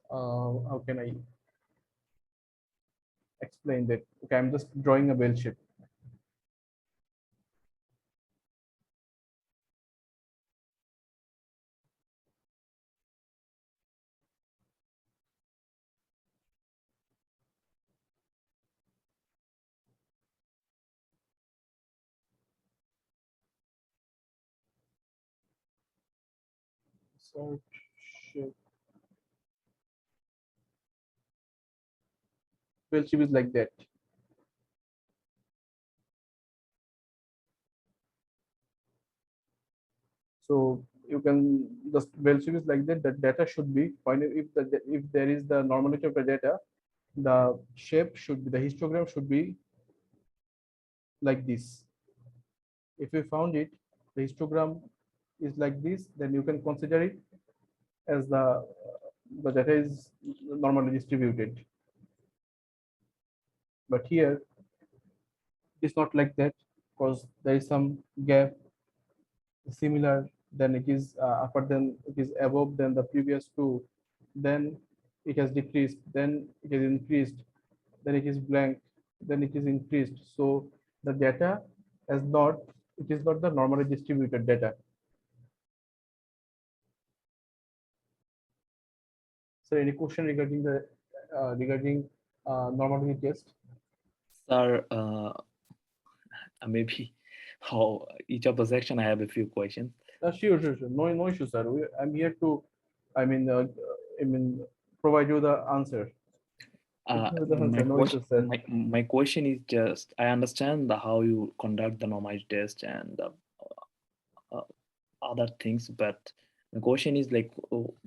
how can I explain that? Okay, I'm just drawing a bell shape. Search shape. Bell shape is like that. So you can, the bell shape is like that. The data should be if there is the normality of the data, the shape should be, the histogram should be like this. If you found it, the histogram is like this, then you can consider it as the data is normally distributed. But here it's not like that, because there is some gap similar, then it is upper, then it is above than the previous two, then it has decreased, then it is increased, then it is blank, then it is increased. So the data is not, it is not the normally distributed data. So any question regarding the normality test? Sir, maybe how each of the section I have a few questions. Sure. No issue, sir. I'm here to, I mean, provide you the answer. My question is just, I understand how you conduct the normality test and other things, but the question is like,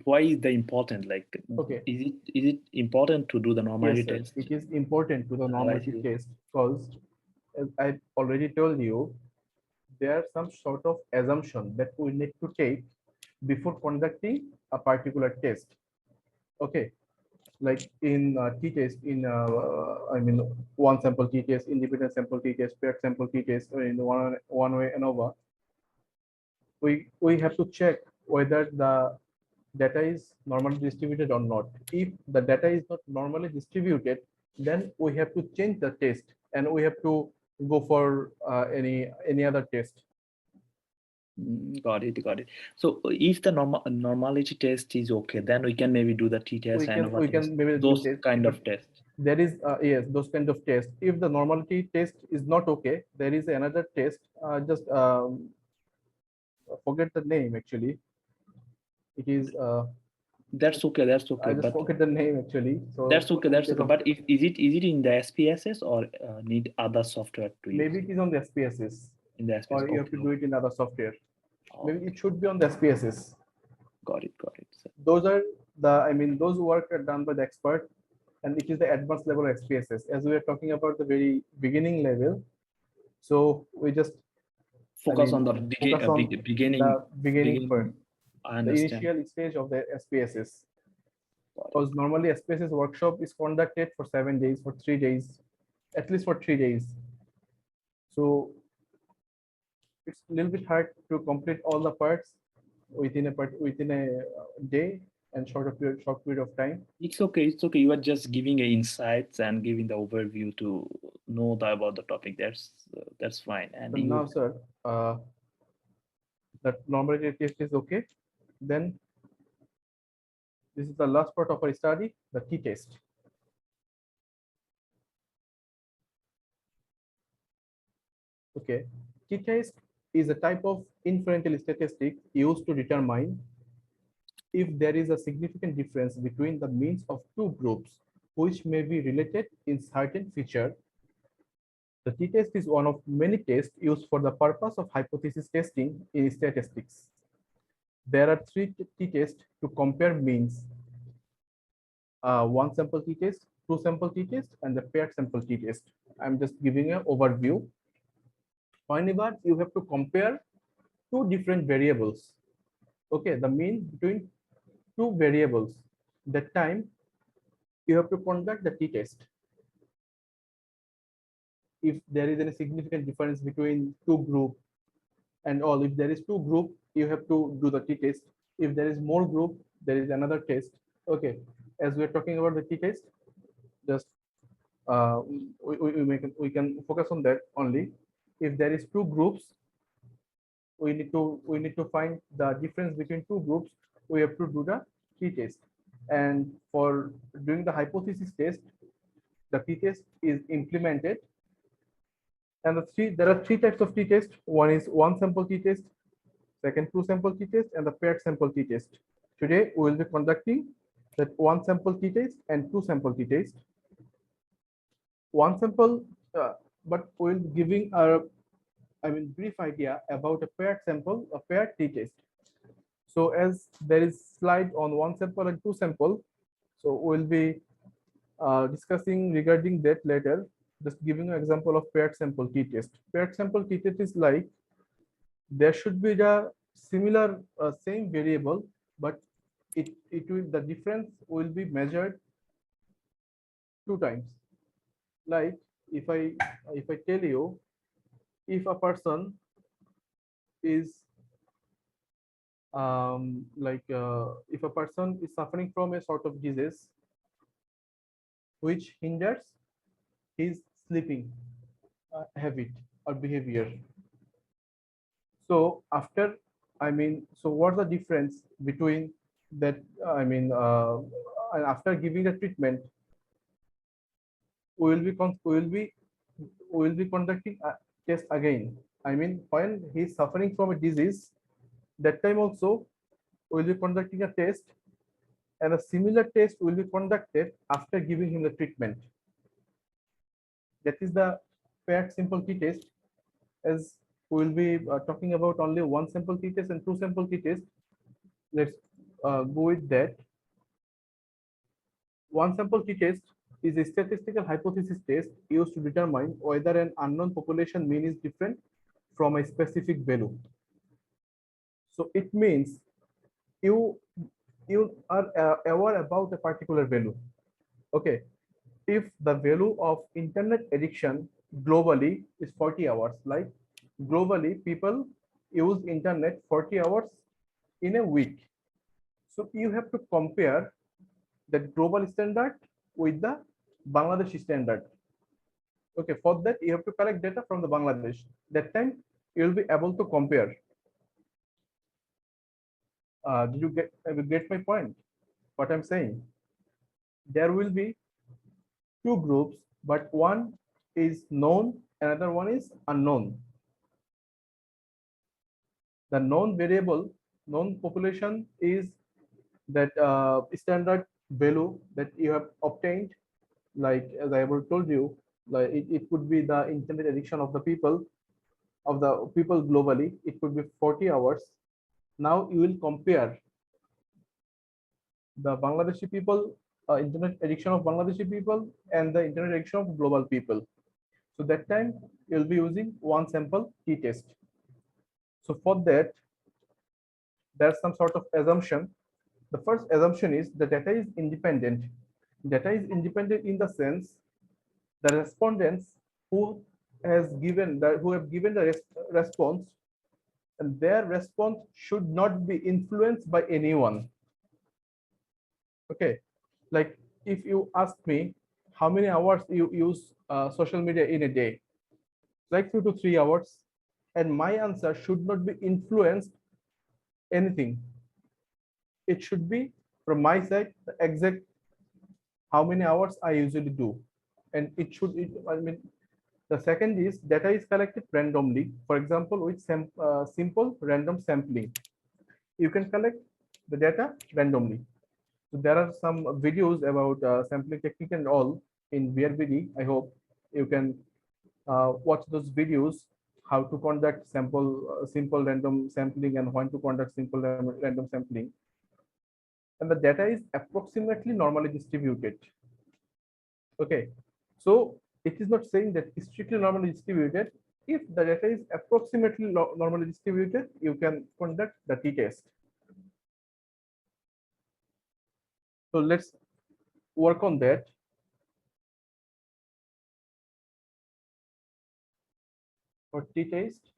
why is the important? Like, okay, is it important to do the normality yes, test? it is important to the normality test, because as I already told you, there are some sort of assumption that we need to take before conducting a particular test. Okay, like in t-test, in one sample t-test, independent sample t-test, paired sample t-test, or in one way ANOVA, we have to check whether the data is normally distributed or not. If the data is not normally distributed, then we have to change the test and we have to go for any other test. Got it. So if the normality test is okay, then we can maybe do the t-test and we can maybe those kind of tests. There is yes, those kind of tests. If the normality test is not okay, there is another test. Just forget the name actually. It is that's okay. I just forget the name actually. So that's okay. But is it in the SPSS or need other software to use? Maybe it is on the SPSS. In the SPSS, or you have to do it in other software. Maybe it should be on the SPSS. Got it. Sir. Those are those work are done by the expert, and it is the advanced level of SPSS. As we are talking about the very beginning level, so we just focus on the beginning part, the initial stage of the SPSS. Because normally SPSS workshop is conducted for 7 days, for 3 days, at least for 3 days. So it's a little bit hard to complete all the parts within a day and short period of time. It's okay. You are just giving insights and giving the overview to know about the topic. That's fine. And so now, sir, that normality test is okay. Then this is the last part of our study, the t-test. Okay, t-test is a type of inferential statistic used to determine if there is a significant difference between the means of two groups which may be related in certain feature. The t-test is one of many tests used for the purpose of hypothesis testing in statistics. There are 3 t-tests to compare means: one sample t-test, 2 sample t-test, and the paired sample t-test. I'm just giving an overview. Whenever you have to compare 2 different variables, okay, the mean between 2 variables, that time you have to conduct the t-test. If there is any significant difference between 2 group and all, if there is 2 group, you have to do the t-test. If there is more group, there is another test. Okay, as we're talking about the t-test, just we can focus on that only. If there is two groups, we need to find the difference between two groups. We have to do the t-test, and for doing the hypothesis test, the t-test is implemented. And there are three types of t-test. One is one sample t-test, second two sample t-test, and the paired sample t-test. Today we will be conducting that one sample t-test and two sample t-test. One sample, but we'll be giving a brief idea about a paired sample, a paired t-test. So as there is slide on one sample and two sample, so we'll be discussing regarding that later. Just giving an example of paired sample t-test. Paired sample t-test is like there should be the similar same variable, but the difference will be measured two times. Like if I tell you, if a person is if a person is suffering from a sort of disease which hinders his sleeping habit or behavior. So after, so what's the difference between that? After giving the treatment, we will be conducting a test again. When he is suffering from a disease, that time also we will be conducting a test, and a similar test will be conducted after giving him the treatment. That is the paired simple t-test. As we will be talking about only one sample t-test and two sample t-test, let's go with that. One sample t-test is a statistical hypothesis test used to determine whether an unknown population mean is different from a specific value. So it means you are aware about a particular value. Okay, if the value of internet addiction globally is 40 hours, like globally people use internet 40 hours in a week. So you have to compare the global standard with the Bangladeshi standard. Okay, for that you have to collect data from the Bangladesh. That time you will be able to compare. Did you get my point? What I'm saying? There will be two groups, but one is known, another one is unknown. The known variable, known population is that standard value that you have obtained. Like as I have told you, like it could be the internet addiction of the people globally. It could be 40 hours. Now you will compare the Bangladeshi people, internet addiction of Bangladeshi people, and the internet addiction of global people. So that time you'll be using one sample t-test. So for that, there's some sort of assumption. The first assumption is the data is independent. Data is independent in the sense the respondents who have given the response, and their response should not be influenced by anyone. Okay, like if you ask me how many hours you use social media in a day, like 2 to 3 hours, and my answer should not be influenced anything. It should be from my side the exact how many hours I usually do, and the second is data is collected randomly. For example, with simple random sampling, you can collect the data randomly. So there are some videos about sampling technique and all in BRBD. I hope you can watch those videos, how to conduct simple random sampling and when to conduct simple random sampling. And the data is approximately normally distributed. Okay, so it is not saying that it's strictly normally distributed. If the data is approximately normally distributed, you can conduct the t-test. So let's work on that. For t-test,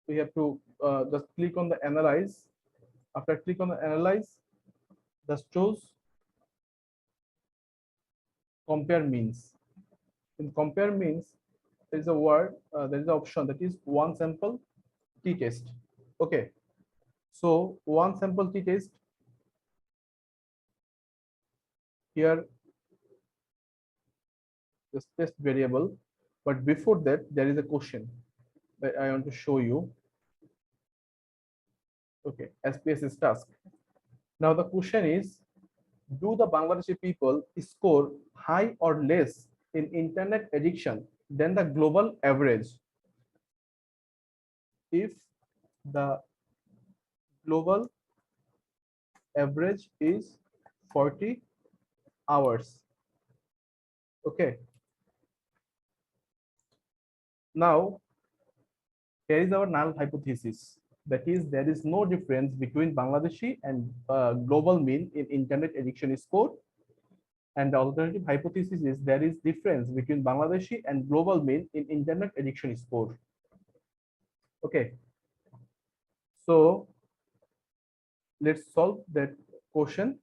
we have to just click on the analyze After click on analyze, just choose compare means. In compare means, there is a word, there is an option that is one sample t-test. Okay, so one sample t-test here, this test variable, but before that there is a question that I want to show you. Okay, SPSS task. Now the question is, do the Bangladeshi people score high or less in internet addiction than the global average? If the global average is 40 hours. Okay. Now, here is our null hypothesis. That is, there is no difference between Bangladeshi and global mean in internet addiction score. And the alternative hypothesis is there is difference between Bangladeshi and global mean in internet addiction score. Okay. So let's solve that question.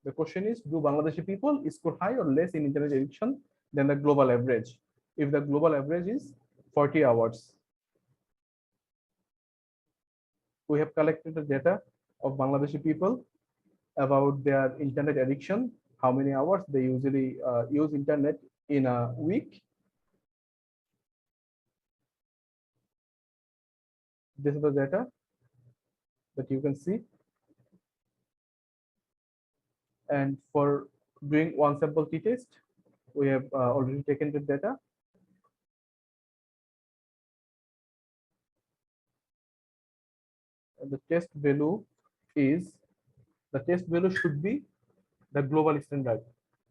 The question is, do Bangladeshi people score high or less in internet addiction than the global average? If the global average is 40 hours. We have collected the data of Bangladeshi people about their internet addiction, how many hours they usually use internet in a week. This is the data that you can see. And for doing one sample t-test, we have already taken the data. And the test value should be the global standard,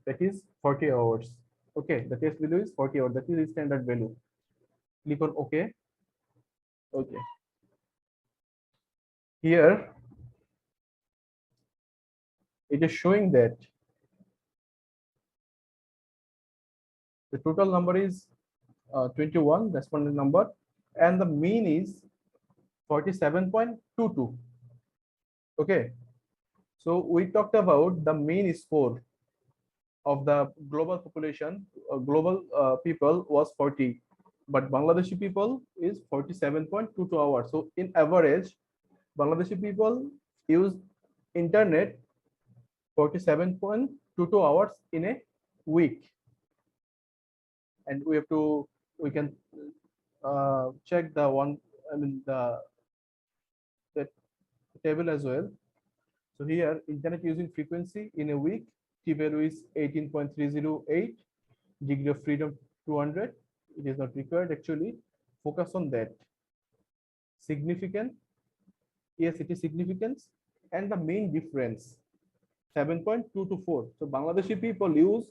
that is 40 hours. Okay, the test value is 40 hours, that is the standard value. Click on OK. Okay. Here, it is showing that the total number is 21, respondent number, and the mean is 47.22. Okay, so we talked about the mean score of the global population, global people was 40, but Bangladeshi people is 47.22 hours. So in average, Bangladeshi people use internet 47.22 hours in a week. And we can check the table as well. So here, internet using frequency in a week, T value is 18.308, degree of freedom 200. It is not required actually. Focus on that. Significant, yes, it is significance, and the main difference 7.224. So Bangladeshi people use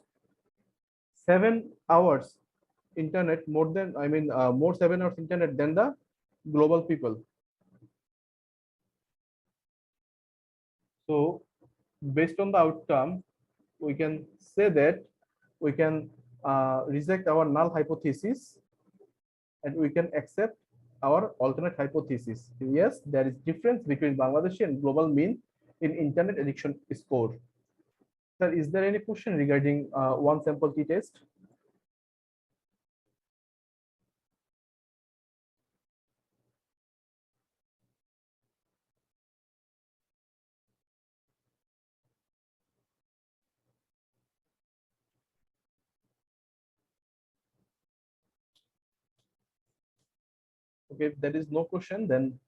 7 hours internet more than, more 7 hours internet than the global people. So based on the outcome, we can say that we can reject our null hypothesis and we can accept our alternate hypothesis. Yes, there is difference between Bangladeshi and global mean in internet addiction score. Sir, is there any question regarding one sample t-test? Okay, if there is no question, then